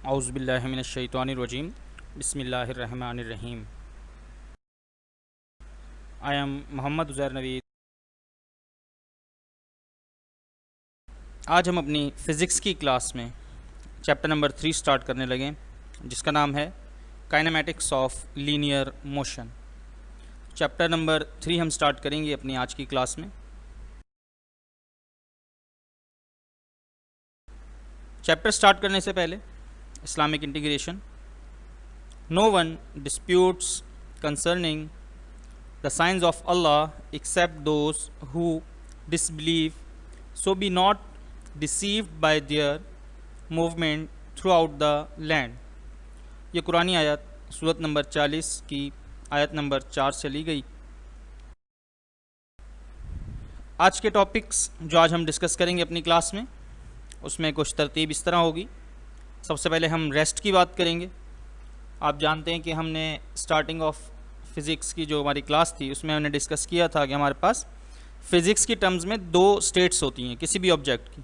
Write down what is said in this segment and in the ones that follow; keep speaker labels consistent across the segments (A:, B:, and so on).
A: औज़ुबिल्लाहि मिनश्शैतानिर्रजीम बिस्मिल्लाहिर्रहमानिर्रहीम। I am Mohammad Uzair Naveed. आज हम अपनी फ़िज़िक्स की क्लास में चैप्टर नंबर 3 स्टार्ट करने लगे, जिसका नाम है kinematics of linear motion. Chapter number 3 हम स्टार्ट करेंगे अपनी आज की क्लास में। चैप्टर स्टार्ट करने से पहले Islamic integration. No one disputes concerning the signs of Allah except those who disbelieve, so be not deceived by their movement throughout the land। ये कुरानी आयत सूरत नंबर 40 की आयत नंबर 4 से ली गई। आज के टॉपिक्स जो आज हम डिस्कस करेंगे अपनी क्लास में, उसमें कुछ तरतीब इस तरह होगी। सबसे पहले हम रेस्ट की बात करेंगे। आप जानते हैं कि हमने स्टार्टिंग ऑफ फ़िज़िक्स की जो हमारी क्लास थी उसमें हमने डिस्कस किया था कि हमारे पास फ़िज़िक्स की टर्म्स में दो स्टेट्स होती हैं किसी भी ऑब्जेक्ट की,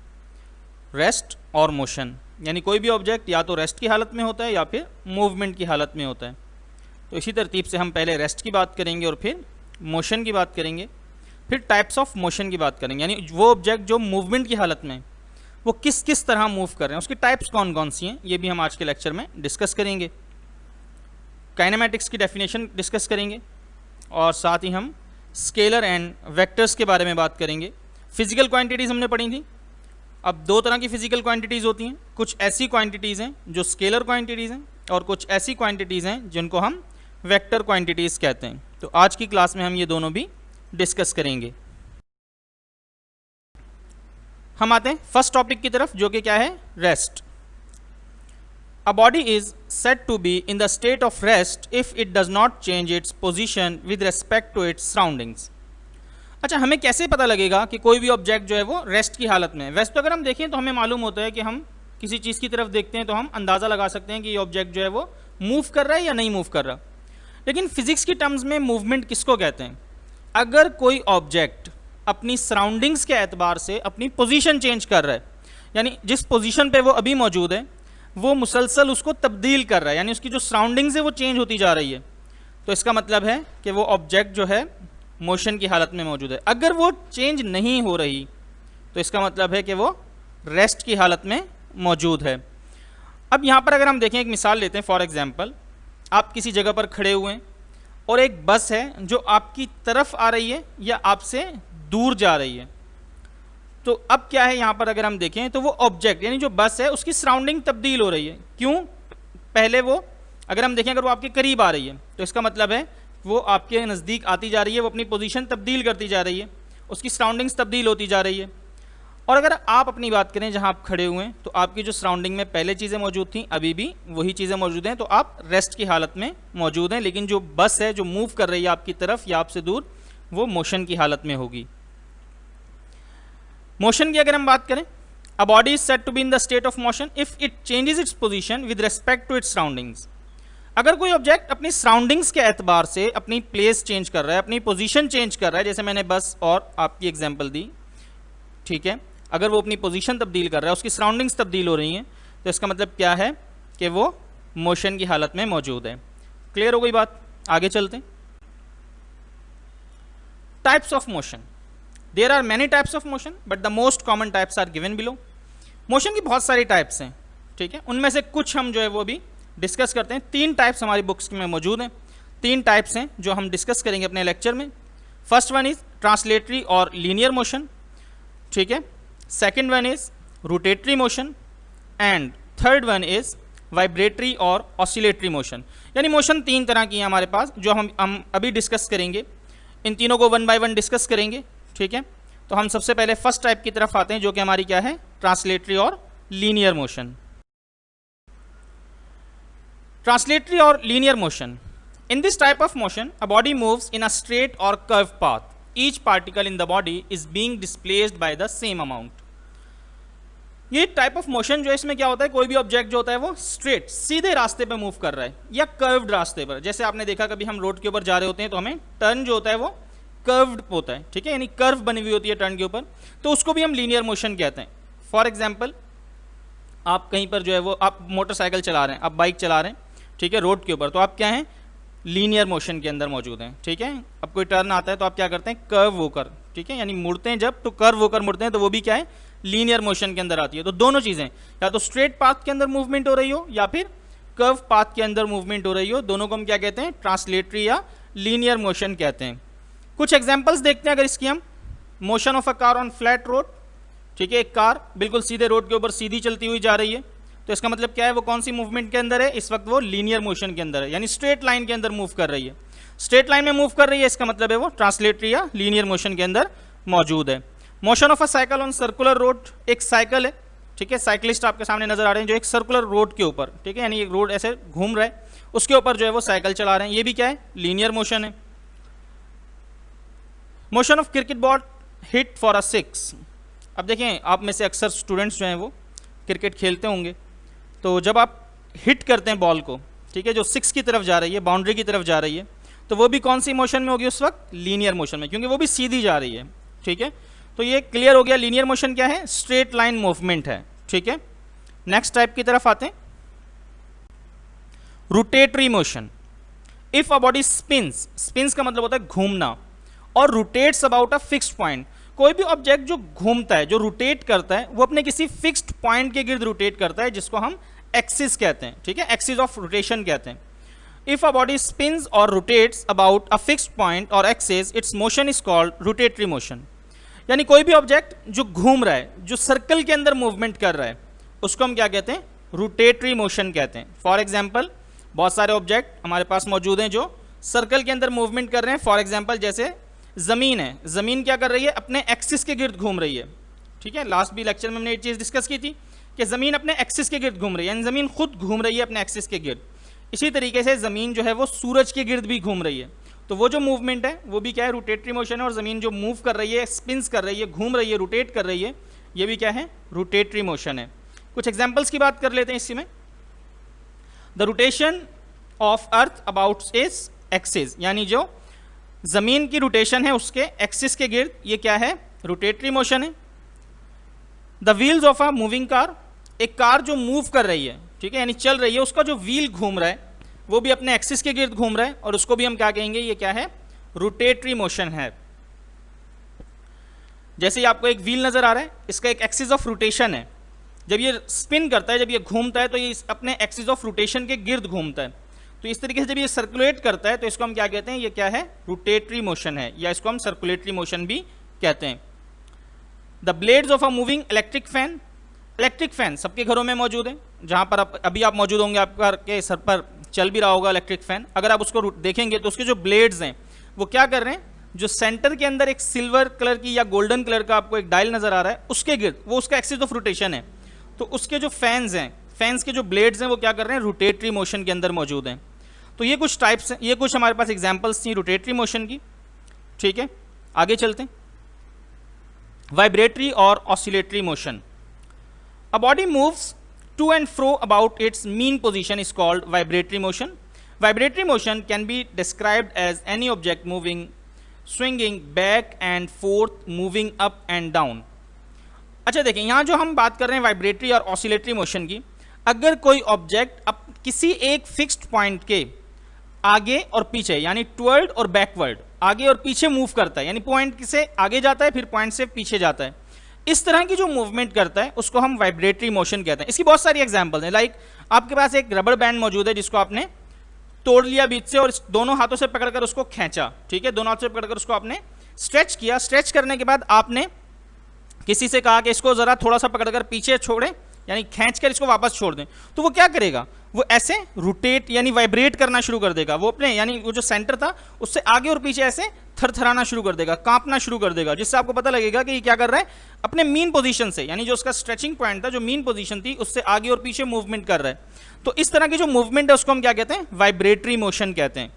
A: रेस्ट और मोशन। यानी कोई भी ऑब्जेक्ट या तो रेस्ट की हालत में होता है या फिर मूवमेंट की हालत में होता है। तो इसी तरतीब से हम पहले रेस्ट की बात करेंगे और फिर मोशन की बात करेंगे, फिर टाइप्स ऑफ मोशन की बात करेंगे। यानी वो ऑब्जेक्ट जो मूवमेंट की हालत में वो किस किस तरह मूव कर रहे हैं, उसकी टाइप्स कौन कौन सी हैं, ये भी हम आज के लेक्चर में डिस्कस करेंगे। काइनेमैटिक्स की डेफिनेशन डिस्कस करेंगे और साथ ही हम स्केलर एंड वेक्टर्स के बारे में बात करेंगे। फिजिकल क्वांटिटीज़ हमने पढ़ी थी। अब दो तरह की फिजिकल क्वांटिटीज़ होती हैं। कुछ ऐसी क्वांटिटीज़ हैं जो स्केलर क्वांटिटीज़ हैं और कुछ ऐसी क्वांटिटीज़ हैं जिनको हम वेक्टर क्वांटिटीज़ कहते हैं। तो आज की क्लास में हम ये दोनों भी डिस्कस करेंगे। हम आते हैं फर्स्ट टॉपिक की तरफ, जो कि क्या है, rest. A body is said to be in the state of rest if it does not change its position with respect to its surroundings। अच्छा, हमें कैसे पता लगेगा कि कोई भी ऑब्जेक्ट जो है वो रेस्ट की हालत में है? वैसे तो अगर हम देखें तो हमें मालूम होता है कि हम किसी चीज़ की तरफ देखते हैं तो हम अंदाज़ा लगा सकते हैं कि ये ऑब्जेक्ट जो है वो मूव कर रहा है या नहीं मूव कर रहा। लेकिन फिजिक्स की टर्म्स में मूवमेंट किसको कहते हैं? अगर कोई ऑब्जेक्ट अपनी सराउंडिंग्स के एतबार से अपनी पोजीशन चेंज कर रहा है, यानी जिस पोजीशन पे वो अभी मौजूद है वो मुसलसल उसको तब्दील कर रहा है, यानी उसकी जो सराउंडिंग्स है वो चेंज होती जा रही है, तो इसका मतलब है कि वो ऑब्जेक्ट जो है मोशन की हालत में मौजूद है। अगर वो चेंज नहीं हो रही तो इसका मतलब है कि वो रेस्ट की हालत में मौजूद है। अब यहाँ पर अगर हम देखें, एक मिसाल लेते हैं। फॉर एग्जांपल, आप किसी जगह पर खड़े हुए हैं और एक बस है जो आपकी तरफ आ रही है या आपसे दूर जा रही है। तो अब क्या है, यहाँ पर अगर हम देखें तो वो ऑब्जेक्ट यानी जो बस है उसकी सराउंडिंग तब्दील हो रही है। क्यों? पहले वो अगर हम देखें, अगर वो आपके करीब आ रही है तो इसका मतलब है वो आपके नज़दीक आती जा रही है, वो अपनी पोजीशन तब्दील करती जा रही है, उसकी सराउंडिंग्स तब्दील होती जा रही है। और अगर आप अपनी बात करें जहाँ आप खड़े हुए हैं तो आपकी जो सराउंडिंग में पहले चीज़ें मौजूद थी अभी भी वही चीज़ें मौजूद हैं, तो आप रेस्ट की हालत में मौजूद हैं। लेकिन जो बस है जो मूव कर रही है आपकी तरफ या आपसे दूर, वो मोशन की हालत में होगी। मोशन की अगर हम बात करें, a body is said to be in the state of motion if it changes its position with respect to its surroundings. अगर कोई ऑब्जेक्ट अपनी सराउंडिंग्स के एतबार से अपनी प्लेस चेंज कर रहा है, अपनी पोजीशन चेंज कर रहा है, जैसे मैंने बस और आपकी एग्जांपल दी, ठीक है, अगर वो अपनी पोजीशन तब्दील कर रहा है, उसकी सराउंडिंग्स तब्दील हो रही हैं, तो इसका मतलब क्या है कि वो मोशन की हालत में मौजूद है। क्लियर हो गई बात? आगे चलते हैं। Types of motion. There are many types of motion, but the most common types are given below। Motion की बहुत सारी टाइप्स हैं, ठीक है, उनमें से कुछ हम जो है वो भी डिस्कस करते हैं। 3 टाइप्स हमारी बुक्स में मौजूद हैं। 3 टाइप्स हैं जो हम डिस्कस करेंगे अपने लेक्चर में। फर्स्ट वन इज ट्रांसलेटरी और लीनियर मोशन, ठीक है। Second one is rotatory motion and third one is vibratory और ऑसिलेटरी मोशन। यानी मोशन 3 तरह की हैं हमारे पास, जो हम अभी डिस्कस करेंगे। इन तीनों को 1 बाय 1 डिस्कस करेंगे, ठीक है। तो हम सबसे पहले फर्स्ट टाइप की तरफ आते हैं, जो कि हमारी क्या है, ट्रांसलेटरी और लीनियर मोशन। ट्रांसलेटरी और linear motion. In this type of motion a body moves in a straight or curve path. Each particle in the body is being displaced by the same amount. ये type of motion जो है, इसमें क्या होता है, कोई भी object जो होता है वो स्ट्रेट सीधे रास्ते पे मूव कर रहा है या कर्व्ड रास्ते पर। जैसे आपने देखा कभी हम रोड के ऊपर जा रहे होते हैं तो हमें टर्न जो होता है वो कर्व्ड होता है, ठीक है, यानी कर्व बनी हुई होती है टर्न के ऊपर, तो उसको भी हम लीनियर मोशन कहते हैं। फॉर एग्जांपल, आप कहीं पर जो है वो आप मोटरसाइकिल चला रहे हैं, आप बाइक चला रहे हैं, ठीक है, रोड के ऊपर, तो आप क्या हैं, लीनियर मोशन के अंदर मौजूद हैं, ठीक है। अब कोई टर्न आता है तो आप क्या करते हैं, कर्व होकर, ठीक है, यानी मुड़ते हैं जब, तो कर्व होकर मुड़ते हैं, तो वो भी क्या है, लीनियर मोशन के अंदर आती है। तो दोनों चीज़ें, या तो स्ट्रेट पाथ के अंदर मूवमेंट हो रही हो या फिर कर्व पाथ के अंदर मूवमेंट हो रही हो, दोनों को हम क्या कहते हैं, ट्रांसलेटरी या लीनियर मोशन कहते हैं। कुछ एग्जाम्पल्स देखते हैं अगर इसकी हम। Motion of a car on flat road, ठीक है, एक कार बिल्कुल सीधे रोड के ऊपर सीधी चलती हुई जा रही है, तो इसका मतलब क्या है, वो कौन सी मूवमेंट के अंदर है, इस वक्त वो लीनियर मोशन के अंदर है, यानी स्ट्रेट लाइन के अंदर मूव कर रही है। स्ट्रेट लाइन में मूव कर रही है, इसका मतलब है वो ट्रांसलेटरी या लीनियर मोशन के अंदर मौजूद है। Motion of a cycle on circular road, एक साइकिल है, ठीक है, साइकिलिस्ट आपके सामने नजर आ रहे हैं जो एक सर्कुलर रोड के ऊपर, ठीक है, यानी एक रोड ऐसे घूम रहा है, उसके ऊपर जो है वो साइकिल चला रहे हैं, ये भी क्या है, लीनियर मोशन है। Motion of cricket ball hit for a six, अब देखें आप में से अक्सर स्टूडेंट्स जो हैं वो क्रिकेट खेलते होंगे, तो जब आप हिट करते हैं बॉल को, ठीक है, जो सिक्स की तरफ जा रही है, बाउंड्री की तरफ जा रही है, तो वो भी कौन सी मोशन में होगी उस वक्त, लीनियर मोशन में, क्योंकि वो भी सीधी जा रही है, ठीक है। तो ये क्लियर हो गया, लीनियर मोशन क्या है, स्ट्रेट लाइन मूवमेंट है, ठीक है। नेक्स्ट टाइप की तरफ आते हैं, rotatory motion. If a body spins, spins का मतलब होता है घूमना, और rotates about a fixed point, कोई भी ऑब्जेक्ट जो घूमता है, जो रोटेट करता है, वो अपने किसी फिक्स्ड पॉइंट के गिर्द रोटेट करता है, जिसको हम एक्सिस कहते हैं, ठीक है, एक्सिस ऑफ रोटेशन कहते हैं। If a body spins or rotates about a fixed point or axis, its motion is called rotatory motion. यानी कोई भी ऑब्जेक्ट जो घूम रहा है, जो सर्कल के अंदर मूवमेंट कर रहा है, उसको हम क्या कहते हैं, रोटेटरी मोशन कहते हैं। फॉर एग्जाम्पल, बहुत सारे ऑब्जेक्ट हमारे पास मौजूद हैं जो सर्कल के अंदर मूवमेंट कर रहे हैं। फॉर एग्जाम्पल जैसे ज़मीन है, ज़मीन क्या कर रही है, अपने एक्सिस के गिर्द घूम रही है, ठीक है। लास्ट भी लेक्चर में हमने एक चीज़ डिस्कस की थी कि ज़मीन अपने एक्सिस के गिर्द घूम रही है, यानी ज़मीन खुद घूम रही है अपने एक्सिस के गिर्द। इसी तरीके से ज़मीन जो है वो सूरज के गिर्द भी घूम रही है, तो वो जो मूवमेंट है वो भी क्या है, रोटेटरी मोशन है। और ज़मीन जो मूव कर रही है, स्पिन्स कर रही है, घूम रही है, रोटेट कर रही है, ये भी क्या है, रोटेटरी मोशन है। कुछ एग्जाम्पल्स की बात कर लेते हैं इसी में। The rotation of earth about is axis, यानी जो ज़मीन की रोटेशन है उसके एक्सिस के गिर्द, ये क्या है, रोटेटरी मोशन है। The wheels of a moving car, एक कार जो मूव कर रही है, ठीक है, यानी चल रही है, उसका जो व्हील घूम रहा है वो भी अपने एक्सिस के गिर्द घूम रहा है, और उसको भी हम क्या कहेंगे, ये क्या है, रोटेटरी मोशन है। जैसे ही आपको एक व्हील नजर आ रहा है, इसका एक एक्सिस ऑफ रोटेशन है, जब ये स्पिन करता है, जब ये घूमता है, तो ये अपने एक्सिस ऑफ रोटेशन के गिर्द घूमता है। तो इस तरीके से जब ये सर्कुलेट करता है, तो इसको हम क्या कहते हैं, ये क्या है, रोटेटरी मोशन है, या इसको हम सर्कुलेटरी मोशन भी कहते हैं। The blades of a moving electric fan, electric fan सबके घरों में मौजूद है, जहां पर अभी आप मौजूद होंगे, आपके सर पर चल भी रहा होगा इलेक्ट्रिक फैन। अगर आप उसको देखेंगे तो उसके जो ब्लेड्स हैं वो क्या कर रहे हैं, जो सेंटर के अंदर एक सिल्वर कलर की या गोल्डन कलर का आपको एक डायल नजर आ रहा है, उसके गिर्द, वो उसका एक्सिस ऑफ रोटेशन है। तो उसके जो फैंस हैं, फैंस के जो ब्लेड्स हैं, वो क्या कर रहे हैं, रोटेटरी मोशन के अंदर मौजूद हैं। तो ये कुछ टाइप्स हैं, ये कुछ हमारे पास एग्जाम्पल्स थी रोटेटरी मोशन की, ठीक है। आगे चलते हैं, वाइब्रेटरी और oscillatory motion. A body moves to and fro about its mean position is called vibratory motion. Vibratory motion can be described as any object moving, swinging back and forth, moving up and down. अच्छा देखें, यहाँ जो हम बात कर रहे हैं vibratory और ऑसिलेटरी मोशन की, अगर कोई ऑब्जेक्ट अब किसी एक फिक्स्ड पॉइंट के आगे और पीछे, यानी टुवर्ड और बैकवर्ड, आगे और पीछे मूव करता है, यानी पॉइंट से आगे जाता है फिर पॉइंट से पीछे जाता है, इस तरह की जो मूवमेंट करता है उसको हम वाइब्रेटरी मोशन कहते हैं। इसकी बहुत सारी एग्जांपल्स हैं, लाइक आपके पास एक रबर बैंड मौजूद है जिसको आपने तोड़ लिया बीच से और दोनों हाथों से पकड़कर उसको खींचा, ठीक है, दोनों हाथों से पकड़कर उसको आपने स्ट्रेच किया। स्ट्रेच करने के बाद आपने किसी से कहा कि इसको जरा थोड़ा सा पकड़कर पीछे छोड़ें, यानी खींचकर इसको वापस छोड़ दें, तो वो क्या करेगा, वो ऐसे रोटेट यानी वाइब्रेट करना शुरू कर देगा। वो अपने यानी वो जो सेंटर था उससे आगे और पीछे ऐसे थरथराना शुरू कर देगा, कांपना शुरू कर देगा, जिससे आपको पता लगेगा कि ये क्या कर रहा है, अपने मीन पोजीशन से, यानी जो उसका स्ट्रेचिंग पॉइंट था, जो मीन पोजीशन थी, उससे आगे और पीछे मूवमेंट कर रहा है। तो इस तरह की जो मूवमेंट है उसको हम क्या कहते हैं, वाइब्रेटरी मोशन कहते हैं।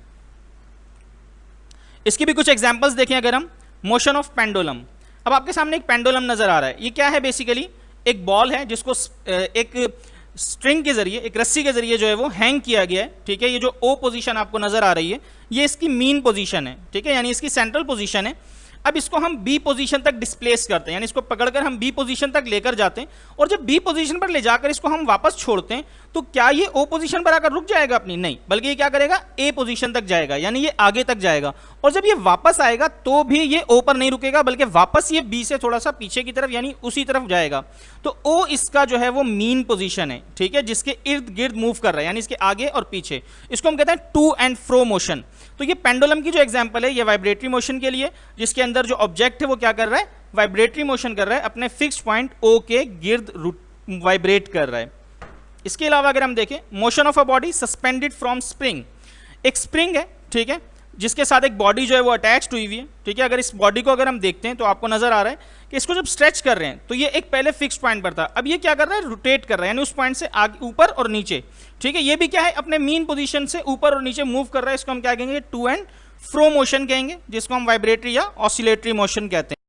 A: इसकी भी कुछ एग्जांपल्स देखें अगर हम। मोशन ऑफ पेंडुलम, अब आपके सामने एक पेंडुलम नजर आ रहा है, ये क्या है, बेसिकली एक बॉल है जिसको एक स्ट्रिंग के जरिए, एक रस्सी के जरिए जो है वो हैंग किया गया है, ठीक है। ये जो ओ पोजीशन आपको नजर आ रही है, ये इसकी मीन पोजीशन है, ठीक है, यानी इसकी सेंट्रल पोजीशन है। अब इसको हम बी पोजीशन तक डिस्प्लेस करते हैं, यानी इसको पकड़कर हम बी पोजीशन तक लेकर जाते हैं, और जब बी पोजीशन पर ले जाकर इसको हम वापस छोड़ते हैं तो क्या ये ओ पोजीशन पर आकर रुक जाएगा अपनी? नहीं, बल्कि ये क्या करेगा, ए पोजीशन तक जाएगा, यानी ये आगे तक जाएगा। और जब ये वापस आएगा तो भी ये ओ पर नहीं रुकेगा, बल्कि वापस ये बी से थोड़ा सा पीछे की तरफ यानी उसी तरफ जाएगा। तो ओ इसका जो है वो मीन पोजीशन है, ठीक है, जिसके इर्द गिर्द मूव कर रहा है, यानी इसके आगे और पीछे। इसको हम कहते हैं टू एंड फ्रो मोशन। तो ये पेंडुलम की जो एग्जांपल है ये वाइब्रेटरी मोशन के लिए, जिसके अंदर जो ऑब्जेक्ट है वो क्या कर रहा है, वाइब्रेटरी मोशन कर रहा है, अपने फिक्स्ड पॉइंट ओ के गिर्द वाइब्रेट कर रहा है। इसके अलावा अगर हम देखें motion of a body suspended from spring, एक स्प्रिंग है, ठीक है, जिसके साथ एक बॉडी जो है वो अटैच हुई हुई है, ठीक है। अगर इस बॉडी को अगर हम देखते हैं तो आपको नजर आ रहा है कि इसको जब स्ट्रेच कर रहे हैं तो ये एक पहले फिक्स्ड पॉइंट पर था, अब ये क्या कर रहा है, रोटेट कर रहा है, यानी उस पॉइंट से आगे ऊपर और नीचे, ठीक है। ये भी क्या है, अपने मीन पोजीशन से ऊपर और नीचे मूव कर रहा है, इसको हम क्या कहेंगे, टू एंड फ्रो मोशन कहेंगे, जिसको हम वाइब्रेटरी या ऑसिलेटरी मोशन कहते हैं।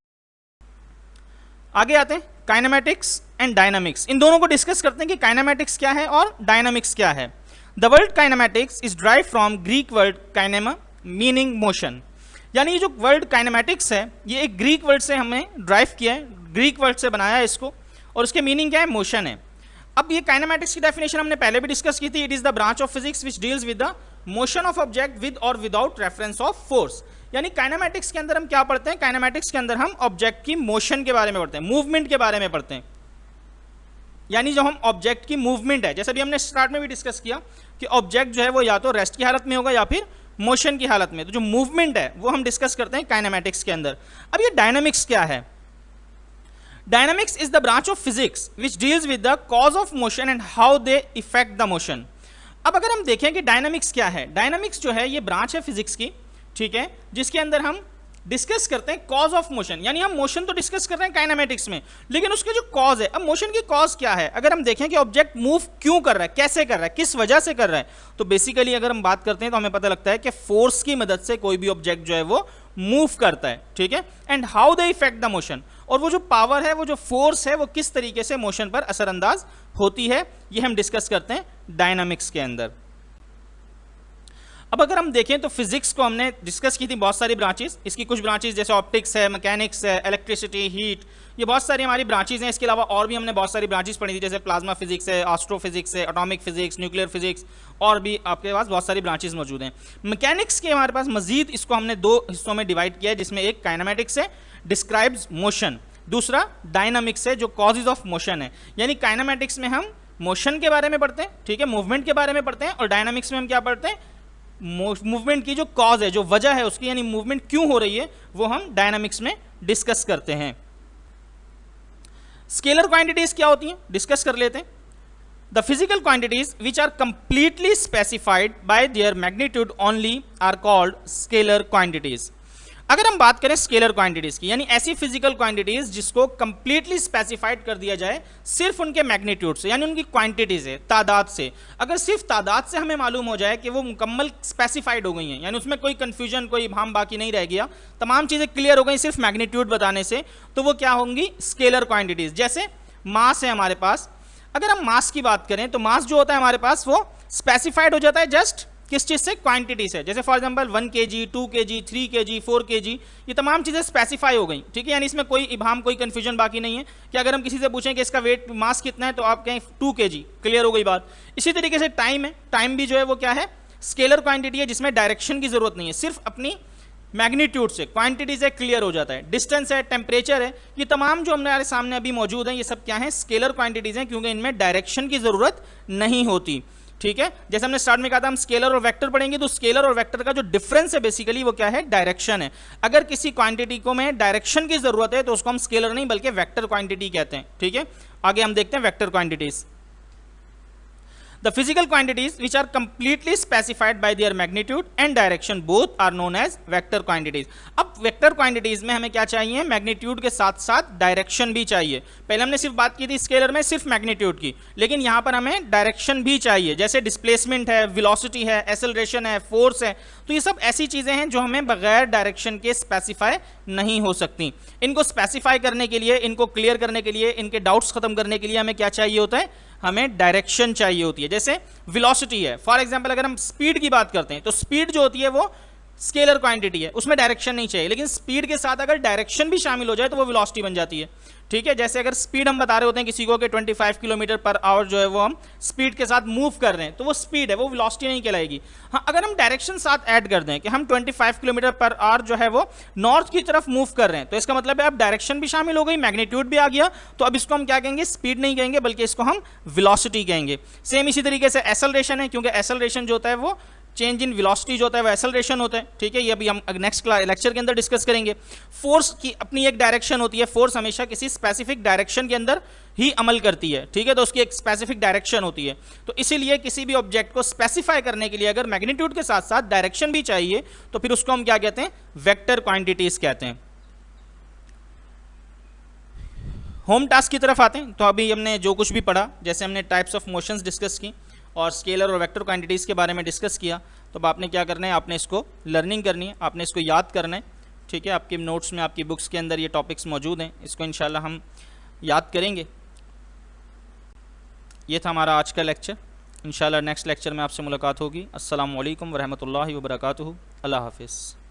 A: आगे आते हैं काइनेमैटिक्स एंड डायनामिक्स, इन दोनों को डिस्कस करते हैं कि काइनेमैटिक्स क्या है और डायनामिक्स क्या है। The word kinematics is drive from Greek word kinema meaning motion, यानी ये जो वर्ड काइनेमैटिक्स है ये एक ग्रीक वर्ड से हमें ड्राइव किया है, ग्रीक वर्ड से बनाया है इसको, और उसके मीनिंग क्या है, मोशन है। अब ये काइनेमैटिक्स की डेफिनेशन हमने पहले भी डिस्कस की थी, it is the branch of physics which deals with the motion of object with और विदाउट रेफरेंस ऑफ फोर्स। यानी काइनेमैटिक्स के अंदर हम क्या पढ़ते हैं, काइनेमैटिक्स के अंदर हम ऑब्जेक्ट की मोशन के बारे में पढ़ते हैं, मूवमेंट के बारे में पढ़ते हैं। यानी जो हम ऑब्जेक्ट की मूवमेंट है, जैसे भी हमने स्टार्ट में भी डिस्कस किया कि ऑब्जेक्ट जो है वो या तो रेस्ट की हालत में होगा या फिर मोशन की हालत में, तो जो मूवमेंट है वो हम डिस्कस करते हैं काइनेमैटिक्स के अंदर। अब ये डायनामिक्स क्या है, dynamics is the branch of physics which deals with the cause of motion and how they effect the motion. अब अगर हम देखें कि डायनामिक्स क्या है, डायनामिक्स जो है ये ब्रांच है फिजिक्स की, ठीक है, जिसके अंदर हम डिस्कस करते हैं कॉज ऑफ मोशन, यानी हम मोशन तो डिस्कस कर रहे हैं काइनेमैटिक्स में, लेकिन उसके जो कॉज है, अब मोशन की कॉज क्या है, अगर हम देखें कि ऑब्जेक्ट मूव क्यों कर रहा है, कैसे कर रहा है, किस वजह से कर रहा है, तो बेसिकली अगर हम बात करते हैं तो हमें पता लगता है कि फोर्स की मदद से कोई भी ऑब्जेक्ट जो है वो मूव करता है, ठीक है। And how they effect the motion, और वो जो पावर है, वो जो फोर्स है, वो किस तरीके से मोशन पर असरअंदाज होती है, ये हम डिस्कस करते हैं डायनामिक्स के अंदर। अब अगर हम देखें तो फिजिक्स को हमने डिस्कस की थी बहुत सारी ब्रांचेस, इसकी कुछ ब्रांचेस जैसे ऑप्टिक्स है, मैकेनिक्स है, इलेक्ट्रिसिटी, हीट, ये बहुत सारी हमारी ब्रांचेस हैं। इसके अलावा और भी हमने बहुत सारी ब्रांचेस पढ़ी थी, जैसे प्लाज्मा फिजिक्स है, एस्ट्रोफिजिक्स है, एटॉमिक फिजिक्स, न्यूक्लियर फिजिक्स, और भी आपके पास बहुत सारी ब्रांचेस मौजूद हैं। मैकेनिक्स के हमारे पास मजीद इसको हमने दो हिस्सों में डिवाइड किया है, जिसमें एक काइनेमैटिक्स है, डिस्क्राइब्स मोशन, दूसरा डायनामिक्स है जो कॉजेज ऑफ मोशन है। यानी काइनेमैटिक्स में हम मोशन के बारे में पढ़ते हैं, ठीक है, मूवमेंट के बारे में पढ़ते हैं, और डायनामिक्स में हम क्या पढ़ते हैं, मूवमेंट की जो कॉज है, जो वजह है उसकी, यानी मूवमेंट क्यों हो रही है, वो हम डायनामिक्स में डिस्कस करते हैं। स्केलर क्वांटिटीज क्या होती हैं, डिस्कस कर लेते हैं। The physical quantities which are completely specified by their magnitude only are called scalar quantities. अगर हम बात करें स्केलर क्वांटिटीज की, यानी ऐसी फिजिकल क्वांटिटीज जिसको कंप्लीटली स्पेसिफाइड कर दिया जाए सिर्फ उनके मैग्नीट्यूड से, यानी उनकी क्वांटिटी से, तादाद से। अगर सिर्फ तादाद से हमें मालूम हो जाए कि वो मुकम्मल स्पेसिफाइड हो गई हैं, यानी उसमें कोई कंफ्यूजन, कोई इबहम बाकी नहीं रह गया, तमाम चीज़ें क्लियर हो गई सिर्फ मैग्नीट्यूड बताने से, तो वो क्या होंगी, स्केलर क्वांटिटीज। जैसे मास है हमारे पास, अगर हम मास की बात करें तो मास जो होता है हमारे पास वो स्पेसिफाइड हो जाता है जस्ट किस चीज़ से, क्वांटिटी से। जैसे for example 1 kg, 2 kg, 3 kg, 4 kg, ये तमाम चीज़ें स्पेसिफाई हो गई, ठीक है। यानी इसमें कोई इबाम, कोई कंफ्यूजन बाकी नहीं है कि अगर हम किसी से पूछें कि इसका वेट, मास कितना है, तो आप कहें 2 kg, क्लियर हो गई बात। इसी तरीके से टाइम है, टाइम भी जो है वो क्या है, स्केलर क्वांटिटी है, जिसमें डायरेक्शन की जरूरत नहीं है, सिर्फ अपनी मैग्नीट्यूड से, क्वांटिटी से क्लियर हो जाता है। डिस्टेंस है, टेम्परेचर है, ये तमाम जो हमारे सामने अभी मौजूद हैं, ये सब क्या है, स्केलर क्वांटिटीज हैं, क्योंकि इनमें डायरेक्शन की जरूरत नहीं होती, ठीक है। जैसे हमने स्टार्ट में कहा था हम स्केलर और वेक्टर पढ़ेंगे, तो स्केलर और वेक्टर का जो डिफरेंस है बेसिकली वो क्या है, डायरेक्शन है। अगर किसी क्वांटिटी को में डायरेक्शन की जरूरत है तो उसको हम स्केलर नहीं बल्कि वेक्टर क्वांटिटी कहते हैं, ठीक है। आगे हम देखते हैं vector quantities. The physical quantities which are completely specified by their magnitude and direction both are known as vector quantities। अब vector quantities में हमें क्या चाहिए, मैग्नीट्यूड के साथ साथ डायरेक्शन भी चाहिए। पहले हमने सिर्फ बात की थी स्केलर में सिर्फ मैग्नीट्यूड की, लेकिन यहाँ पर हमें डायरेक्शन भी चाहिए, जैसे डिस्प्लेसमेंट है, वेलोसिटी है, एक्सेलरेशन है, फोर्स है। तो ये सब ऐसी चीज़ें हैं जो हमें बगैर डायरेक्शन के स्पेसिफाई नहीं हो सकती। इनको स्पेसिफाई करने के लिए, इनको क्लियर करने के लिए, इनके डाउट्स खत्म करने के लिए हमें क्या चाहिए होता है, हमें डायरेक्शन चाहिए होती है। जैसे वेलोसिटी है, फॉर एग्जांपल अगर हम स्पीड की बात करते हैं तो स्पीड जो होती है वो स्केलर क्वांटिटी है, उसमें डायरेक्शन नहीं चाहिए, लेकिन स्पीड के साथ अगर डायरेक्शन भी शामिल हो जाए तो वो वेलोसिटी बन जाती है। ठीक है, जैसे अगर स्पीड हम बता रहे होते हैं किसी को कि 25 किलोमीटर पर आवर जो है वो हम स्पीड के साथ मूव कर रहे हैं, तो वो स्पीड है, वो वेलोसिटी नहीं कहलाएगी। हाँ, अगर हम डायरेक्शन साथ ऐड कर दें कि हम 25 किलोमीटर पर आवर जो है वो नॉर्थ की तरफ मूव कर रहे हैं, तो इसका मतलब है अब डायरेक्शन भी शामिल हो गई, मैग्नीट्यूड भी आ गया, तो अब इसको हम क्या कहेंगे, स्पीड नहीं कहेंगे बल्कि इसको हम वेलोसिटी कहेंगे। सेम इसी तरीके से एक्सेलरेशन है, क्योंकि एक्सेलरेशन जो होता है वो चेंज इन वेलोसिटी जो होता है वो एक्सेलरेशन होता है। ठीक है, ये अभी हम नेक्स्ट लेक्चर के अंदर डिस्कस करेंगे। फोर्स की अपनी एक डायरेक्शन होती है, फोर्स हमेशा किसी स्पेसिफिक डायरेक्शन के अंदर ही अमल करती है। ठीक है, तो उसकी एक स्पेसिफिक डायरेक्शन होती है, तो इसीलिए किसी भी ऑब्जेक्ट को स्पेसिफाई करने के लिए अगर मैग्नीट्यूड के साथ साथ डायरेक्शन भी चाहिए तो फिर उसको हम क्या कहते हैं, वेक्टर क्वांटिटीज कहते हैं। होम टास्क की तरफ आते हैं। तो अभी हमने जो कुछ भी पढ़ा, जैसे हमने टाइप्स ऑफ मोशंस डिस्कस की और स्केलर और वेक्टर क्वांटिटीज़ के बारे में डिस्कस किया, तो अब आपने क्या करना है, आपने इसको लर्निंग करनी है, आपने इसको याद करना है। ठीक है, आपके नोट्स में, आपकी बुक्स के अंदर ये टॉपिक्स मौजूद हैं, इसको इंशाल्लाह हम याद करेंगे। ये था हमारा आज का लेक्चर। इंशाल्लाह नेक्स्ट लेक्चर में आपसे मुलाकात होगी। अस्सलामु अलैकुम वरहमतुल्लाहि वबरकातुहू। अल्लाह हाफिज़।